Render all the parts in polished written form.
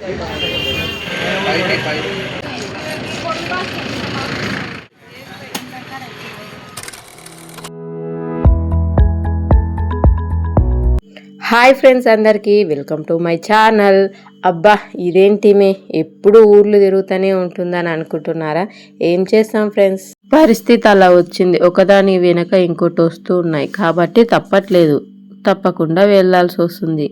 Hi friends, అందరికీ welcome to my channel. అబ్బా ఇదేంటి మే ఎప్పుడు ఊర్లు తిరుగుతూనే ఉంటుందని అనుకుంటున్నారా? ఏం చేస్తాం ఫ్రెండ్స్, పరిస్థితి అలా వచ్చింది. ఒకదాని వెనక ఇంకోటి వస్తూ ఉన్నాయి కాబట్టి తప్పకుండా వెళ్ళాల్సి వస్తుంది.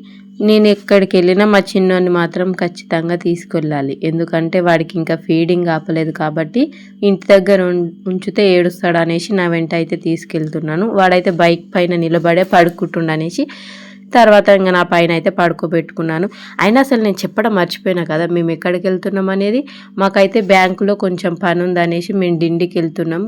నేను ఎక్కడికి వెళ్ళినా మా చిన్నోని మాత్రం ఖచ్చితంగా తీసుకెళ్ళాలి. ఎందుకంటే వాడికి ఇంకా ఫీడింగ్ ఆపలేదు కాబట్టి ఇంటి దగ్గర ఉంచితే ఏడుస్తాడు అనేసి నా వెంట అయితే తీసుకెళ్తున్నాను. వాడైతే బైక్ పైన నిలబడే పడుకుంటుండనేసి తర్వాత ఇంకా నా పైన అయితే పడుకోబెట్టుకున్నాను. అయినా అసలు నేను చెప్పడం మర్చిపోయినా కదా మేము ఎక్కడికి వెళ్తున్నాం అనేది. మాకైతే బ్యాంకులో కొంచెం పని ఉందనేసి మేము డిండికి వెళ్తున్నాం.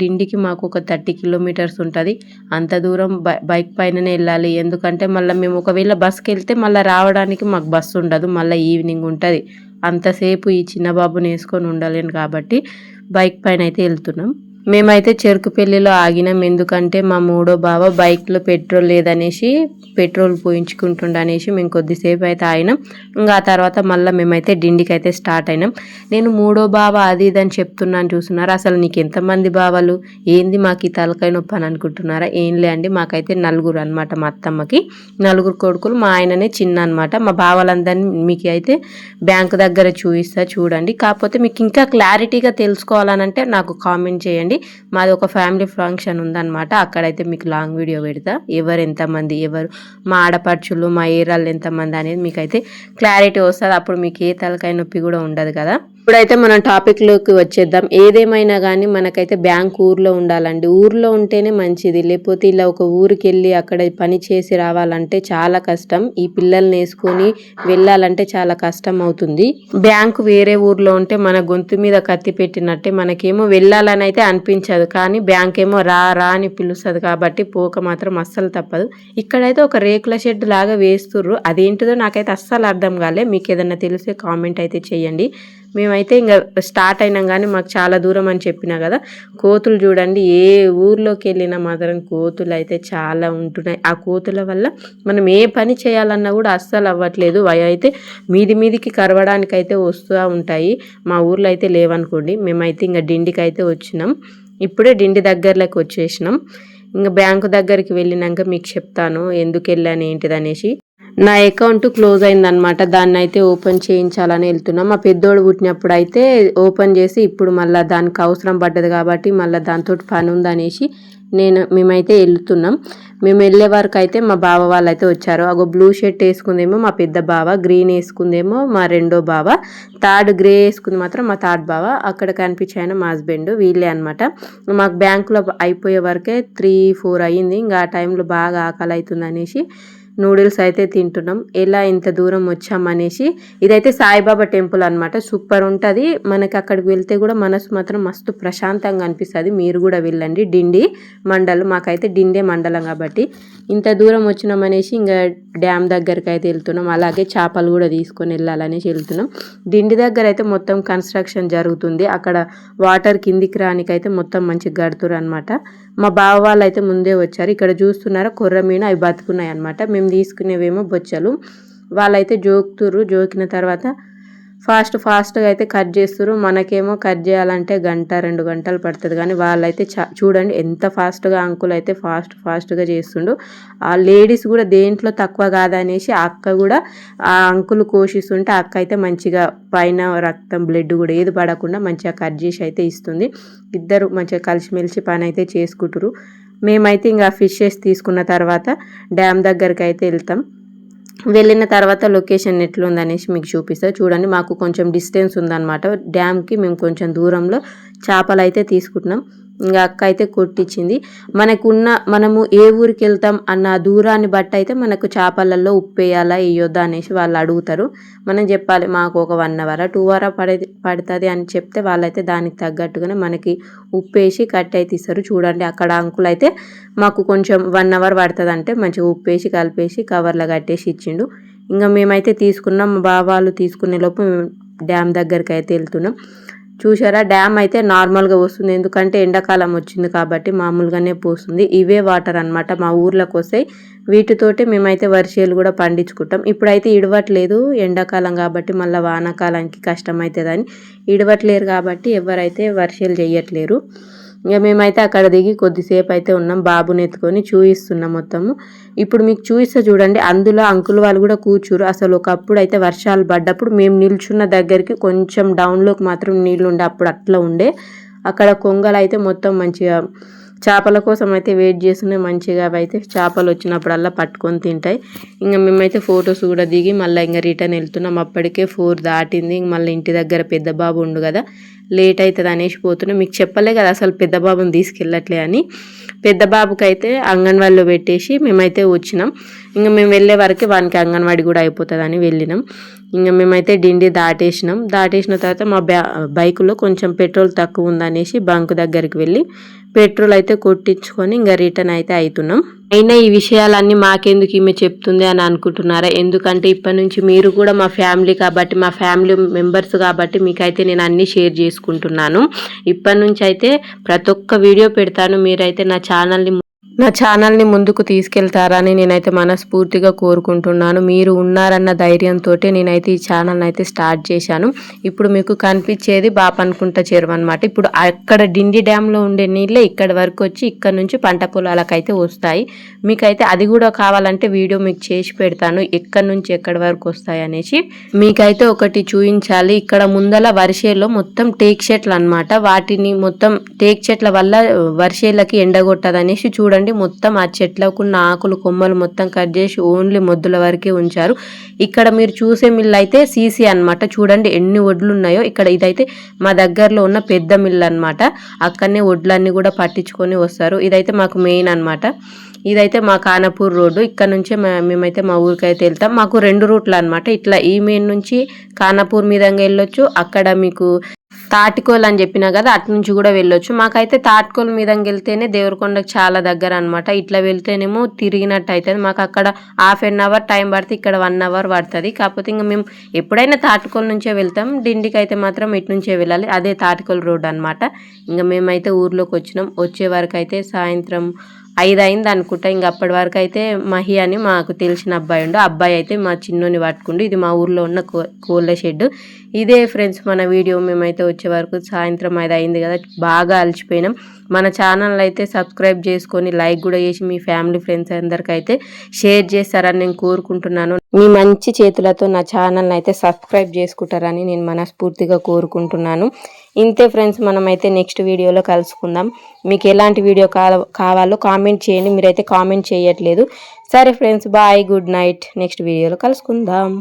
డిండికి మాకు ఒక 30 కిలోమీటర్స్ ఉంటుంది. అంత దూరం బైక్ పైననే వెళ్ళాలి. ఎందుకంటే మళ్ళీ మేము ఒకవేళ బస్కి వెళ్తే మళ్ళీ రావడానికి మాకు బస్సు ఉండదు, మళ్ళీ ఈవినింగ్ ఉంటుంది. అంతసేపు ఈ చిన్న బాబుని వేసుకొని ఉండలేను కాబట్టి బైక్ పైన అయితే వెళ్తున్నాం. మేమైతే చెరుకుపల్లిలో ఆగినాం. ఎందుకంటే మా మూడో బావ బైక్లో పెట్రోల్ లేదనేసి పెట్రోల్ పోయించుకుంటుండనేసి మేము కొద్దిసేపు అయితే ఆగినాం. ఇంకా ఆ తర్వాత మళ్ళీ మేమైతే డిండికి అయితే స్టార్ట్ అయినాం. నేను మూడో బావ అది ఇదని చెప్తున్నాను చూస్తున్నారా? అసలు నీకు ఎంతమంది బావలు ఏంది మాకు ఈ తలకాయ నొప్పి అని అనుకుంటున్నారా? ఏం లేండి, మాకైతే 4 అనమాట. మా అత్తమ్మకి 4 కొడుకులు, మా ఆయననే చిన్న అనమాట. మా బావలందరినీ మీకు అయితే బ్యాంకు దగ్గర చూపిస్తా చూడండి. కాకపోతే మీకు ఇంకా క్లారిటీగా తెలుసుకోవాలనంటే నాకు కామెంట్ చేయండి. మాది ఒక ఫ్యామిలీ ఫంక్షన్ ఉందన్నమాట. అక్కడైతే మీకు లాంగ్ వీడియో పెడతా, ఎవరు ఎంతమంది, మా ఆడపడుచులు, మా ఏరాళ్ళు ఎంతమంది అనేది మీకైతే క్లారిటీ వస్తుంది. అప్పుడు మీకు ఏ తలకాయ నొప్పి కూడా ఉండదు కదా. ఇప్పుడైతే మనం టాపిక్లోకి వచ్చేద్దాం. ఏదేమైనా కానీ మనకైతే బ్యాంక్ ఊర్లో ఉండాలండి. ఊర్లో ఉంటేనే మంచిది. లేకపోతే ఇలా ఒక ఊరికి వెళ్ళి అక్కడ పని చేసి రావాలంటే చాలా కష్టం. ఈ పిల్లల్ని వేసుకొని వెళ్ళాలంటే చాలా కష్టం అవుతుంది. బ్యాంకు వేరే ఊర్లో ఉంటే మన గొంతు మీద కత్తి పెట్టినట్టే. మనకేమో వెళ్ళాలని అయితే అనిపించదు, కానీ బ్యాంక్ ఏమో రా రా అని పిలుస్తుంది కాబట్టి పోక మాత్రం అస్సలు తప్పదు. ఇక్కడైతే ఒక రేకుల షెడ్ లాగా వేస్తుర్రు. అదేంటిదో నాకైతే అస్సలు అర్థం కాలే. మీకు ఏదన్నా తెలిసే కామెంట్ అయితే చేయండి. మేమైతే ఇంకా స్టార్ట్ అయినాం, కానీ మాకు చాలా దూరం అని చెప్పినా కదా. కోతులు చూడండి, ఏ ఊర్లోకి వెళ్ళినా మాత్రం కోతులు అయితే చాలా ఉంటున్నాయి. ఆ కోతుల వల్ల మనం ఏ పని చేయాలన్నా కూడా అస్సలు అవ్వట్లేదు. అవి అయితే మీదికి కరవడానికి అయితే వస్తూ ఉంటాయి. మా ఊర్లో అయితే లేవనుకోండి. మేమైతే ఇంకా డిండికి అయితే వచ్చినాం. ఇప్పుడే డిండి దగ్గరలోకి వచ్చేసినాం. ఇంకా బ్యాంకు దగ్గరికి వెళ్ళినాక మీకు చెప్తాను ఎందుకు వెళ్ళాను ఏంటిది అనేసి. నా అకౌంట్ క్లోజ్ అయిందనమాట. దాన్ని అయితే ఓపెన్ చేయించాలని వెళ్తున్నాం. మా పెద్దోడు పుట్టినప్పుడు అయితే ఓపెన్ చేసి ఇప్పుడు మళ్ళీ దానికి అవసరం పడ్డది కాబట్టి మళ్ళీ దాంతో పని ఉందనేసి మేమైతే వెళ్తున్నాం. మేము వెళ్ళే వరకు అయితే మా బావ వాళ్ళు అయితే వచ్చారు. అగో బ్లూ షర్ట్ వేసుకుందేమో మా పెద్ద బావ, గ్రీన్ వేసుకుందేమో మా రెండో బావ, థర్డ్ గ్రే వేసుకుంది మాత్రం మా థర్డ్ బావ. అక్కడ కనిపించాయన మా హస్బెండ్, వీళ్ళే అనమాట. మాకు బ్యాంకులో అయిపోయే వరకే 3-4 అయ్యింది. ఇంకా ఆ టైంలో బాగా ఆకలి అవుతుంది అనేసి నూడిల్స్ అయితే తింటున్నాం. ఎలా ఇంత దూరం వచ్చామనేసి. ఇదైతే సాయిబాబా టెంపుల్ అనమాట. సూపర్ ఉంటుంది. మనకి అక్కడికి వెళ్తే కూడా మనసు మాత్రం మస్తు ప్రశాంతంగా అనిపిస్తుంది. మీరు కూడా వెళ్ళండి. డిండి మండలం, మాకైతే డిండే మండలం కాబట్టి ఇంత దూరం వచ్చినామనేసి ఇంకా డ్యామ్ దగ్గరికి అయితే వెళ్తున్నాం. అలాగే చేపలు కూడా తీసుకొని వెళ్ళాలనేసి వెళ్తున్నాం. డిండి దగ్గర అయితే మొత్తం కన్స్ట్రక్షన్ జరుగుతుంది. అక్కడ వాటర్ కిందికి రానికైతే మొత్తం మంచిగా కడుతురు అనమాట. మా బావ వాళ్ళు అయితే ముందే వచ్చారు. ఇక్కడ చూస్తున్నారా కొర్రమీను, అవి బతుకున్నాయి అనమాట. మేము తీసుకునేవేమో బొచ్చలు. వాళ్ళైతే జోకుతురు. జోకిన తర్వాత ఫాస్ట్గా అయితే కట్ చేస్తురు. మనకేమో కట్ చేయాలంటే 1-2 గంటలు పడుతుంది, కానీ వాళ్ళైతే చూడండి ఎంత ఫాస్ట్గా అంకుల్ అయితే ఫాస్ట్గా చేస్తుండు. ఆ లేడీస్ కూడా దేంట్లో తక్కువ కాదనేసి ఆ అక్క కూడా ఆ అంకుల్ కోషిస్తుంటే అక్క అయితే మంచిగా పైన రక్తం బ్లడ్ కూడా ఏది పడకుండా మంచిగా కట్ చేసి అయితే ఇస్తుంది. ఇద్దరు మంచిగా కలిసిమెలిసి పని అయితే చేసుకుంటారు. మేమైతే ఇంకా ఫిషెస్ తీసుకున్న తర్వాత డ్యామ్ దగ్గరికి అయితే వెళ్తాం. వెళ్ళిన తర్వాత లొకేషన్ ఎట్లుందనేసి మీకు చూపిస్తా చూడండి. మాకు కొంచెం డిస్టెన్స్ ఉందన్నమాట డ్యామ్కి. మేము కొంచెం దూరంలో చేపలు అయితే తీసుకుంటున్నాం. ఇంకా అక్క అయితే కొట్టించింది. మనము ఏ ఊరికి వెళ్తాం అన్న దూరాన్ని బట్టి అయితే మనకు చేపలలో ఉప్పు వేయాలా వేయొద్దా అనేసి వాళ్ళు అడుగుతారు. మనం చెప్పాలి మాకు ఒక 1 అవర్ 2 అవర్ పడుతుంది అని చెప్తే వాళ్ళైతే దానికి తగ్గట్టుగానే మనకి ఉప్పు వేసి కట్ అయితే ఇస్తారు. చూడండి అక్కడ అంకుల్ అయితే మాకు కొంచెం 1 అవర్ పడుతుంది అంటే మంచిగా ఉప్పు వేసి కలిపేసి కవర్లో కట్టేసి ఇచ్చిండు. ఇంకా మేమైతే తీసుకున్నాం. మా బావాలు తీసుకునే లోపు డ్యామ్ దగ్గరికి అయితే వెళ్తున్నాం. చూసారా డ్యామ్ అయితే నార్మల్గా వస్తుంది, ఎందుకంటే ఎండాకాలం వచ్చింది కాబట్టి మామూలుగానే పోస్తుంది. ఇవే వాటర్ అనమాట మా ఊర్లోకి వస్తాయి. వీటితోటి మేమైతే వరిసేలు కూడా పండించుకుంటాం. ఇప్పుడైతే ఇడవట్లేదు ఎండాకాలం కాబట్టి, మళ్ళీ వానాకాలానికి కష్టమవుతుందని ఇడవట్లేరు కాబట్టి ఎవరైతే వరిసేలు చేయట్లేరు. ఇక మేమైతే అక్కడ దిగి కొద్దిసేపు అయితే ఉన్నాం, బాబుని ఎత్తుకొని చూపిస్తున్నాం మొత్తము. ఇప్పుడు మీకు చూపిస్తే చూడండి, అందులో అంకుల్ వాళ్ళు కూడా కూర్చురు. అసలు ఒకప్పుడు అయితే వర్షాలు పడ్డప్పుడు మేము నిల్చున్న దగ్గరికి కొంచెం డౌన్లోకి మాత్రం నీళ్ళు ఉండే, అప్పుడు అట్లా ఉండే. అక్కడ కొంగలు అయితే మొత్తం మంచిగా చేపల కోసం అయితే వెయిట్ చేస్తున్నాయి. మంచిగా అయితే చేపలు వచ్చినప్పుడల్లా పట్టుకొని తింటాయి. ఇంకా మేమైతే ఫొటోస్ కూడా దిగి మళ్ళీ ఇంకా రిటర్న్ వెళ్తున్నాం. అప్పటికే 4 దాటింది. మళ్ళీ ఇంటి దగ్గర పెద్ద బాబు ఉండు కదా, లేట్ అవుతుంది అనేసి పోతున్నాం. మీకు చెప్పలే కదా అసలు పెద్ద బాబుని తీసుకెళ్ళట్లే అని. పెద్ద బాబుకి అయితే అంగన్వాడిలో పెట్టేసి మేమైతే వచ్చినాం. ఇంకా మేము వెళ్ళే వరకు వానికి అంగన్వాడి కూడా అయిపోతుందని వెళ్ళినాం. ఇంకా మేమైతే డిండి దాటేసిన తర్వాత మా బైకులో కొంచెం పెట్రోల్ తక్కువ ఉందనేసి బంక్ దగ్గరికి వెళ్ళి పెట్రోల్ అయితే కొట్టించుకొని ఇంకా రిటర్న్ అయితే అవుతున్నాం. అయినా ఈ విషయాలన్నీ మాకెందుకు ఈమె చెప్తుంది అని అనుకుంటున్నారా? ఎందుకంటే ఇప్పటి నుంచి మీరు కూడా మా ఫ్యామిలీ కాబట్టి, మా ఫ్యామిలీ మెంబర్స్ కాబట్టి మీకైతే నేను అన్నీ షేర్ చేసుకుంటున్నాను. ఇప్పటి నుంచి అయితే ప్రతి ఒక్క వీడియో పెడతాను. మీరైతే నా ఛానల్ని ముందుకు తీసుకెళ్తారని నేనైతే మనస్ఫూర్తిగా కోరుకుంటున్నాను. మీరు ఉన్నారన్న ధైర్యంతో నేనైతే ఈ ఛానల్ని అయితే స్టార్ట్ చేశాను. ఇప్పుడు మీకు కనిపించేది బాపనుకుంట చెరువు అనమాట. ఇప్పుడు అక్కడ డిండి డ్యాంలో ఉండే నీళ్ళే ఇక్కడ వరకు వచ్చి ఇక్కడ నుంచి పంట పొలాలకైతే వస్తాయి. మీకైతే అది కూడా కావాలంటే వీడియో మీకు చేసి పెడతాను, ఎక్కడి నుంచి ఎక్కడి వరకు వస్తాయి అనేసి. మీకైతే ఒకటి చూపించాలి, ఇక్కడ ముందల వరిసేలో మొత్తం టేక్ చెట్లు అనమాట. వాటిని మొత్తం టేక్ చెట్ల వల్ల వరిసేలకి ఎండగొట్టదనేసి చూడండి, మొత్తం ఆ చెట్లకు ఆకులు కొమ్మలు మొత్తం కట్ చేసి ఓన్లీ మొద్దుల వరకే ఉంచారు. ఇక్కడ మీరు చూసే మిల్లు అయితే సీసీ అనమాట. చూడండి ఎన్ని వడ్లు ఉన్నాయో ఇక్కడ. ఇదైతే మా దగ్గరలో ఉన్న పెద్ద మిల్లు అనమాట. అక్కడనే వడ్లన్నీ కూడా పట్టించుకొని వస్తారు. ఇదైతే మాకు మెయిన్ అనమాట. ఇదైతే మా ఖానాపూర్ రోడ్డు. ఇక్కడ నుంచే మేమైతే మా ఊరికి అయితే వెళ్తాం. మాకు 2 రూట్లు అనమాట. ఇట్లా ఈ మెయిన్ నుంచి ఖానాపూర్ మీదంగా వెళ్ళొచ్చు, అక్కడ మీకు తాటికోల్ అని చెప్పినా కదా అటు నుంచి కూడా వెళ్ళొచ్చు. మాకైతే తాటికోల్ మీదంగా వెళ్తేనే దేవరకొండకు చాలా దగ్గర అనమాట. ఇట్లా వెళ్తేనేమో తిరిగినట్టు అవుతుంది. మాకు అక్కడ ½ an hour టైం పడుతుంది, ఇక్కడ 1 hour పడుతుంది. కాకపోతే ఇంకా మేము ఎప్పుడైనా తాటికోల్ నుంచే వెళ్తాం. డిండికి అయితే మాత్రం ఇటు నుంచే వెళ్ళాలి, అదే తాటికోల్ రోడ్ అనమాట. ఇంకా మేమైతే ఊర్లోకి వచ్చినాం. వచ్చే వరకు అయితే సాయంత్రం 5 అయింది అనుకుంటా. ఇంక అప్పటి వరకు అయితే మహి అని మాకు తెలిసిన అబ్బాయి ఉండు, అబ్బాయి అయితే మా చిన్నోని పట్టుకుండు. ఇది మా ఊర్లో ఉన్న కోళ్ళ షెడ్. ఇదే ఫ్రెండ్స్ మన వీడియో. మేమైతే వచ్చే వరకు సాయంత్రం 5 అయింది కదా, బాగా అలసిపోయినాం. మన ఛానల్ అయితే సబ్స్క్రైబ్ చేసుకొని లైక్ కూడా చేసి మీ ఫ్యామిలీ ఫ్రెండ్స్ అందరికైతే షేర్ చేస్తారని నేను కోరుకుంటున్నాను. మీ మంచి చేతులతో నా ఛానల్ని అయితే సబ్స్క్రైబ్ చేసుకుంటారని నేను మనస్ఫూర్తిగా కోరుకుంటున్నాను. ఇంతే ఫ్రెండ్స్, మనమైతే నెక్స్ట్ వీడియోలో కలుసుకుందాం. మీకు ఎలాంటి వీడియో కావాలో కామెంట్ చేయండి. మీరైతే కామెంట్ చేయట్లేదు. సరే friends, bye, good night. Next వీడియోలో కలుసుకుందాం.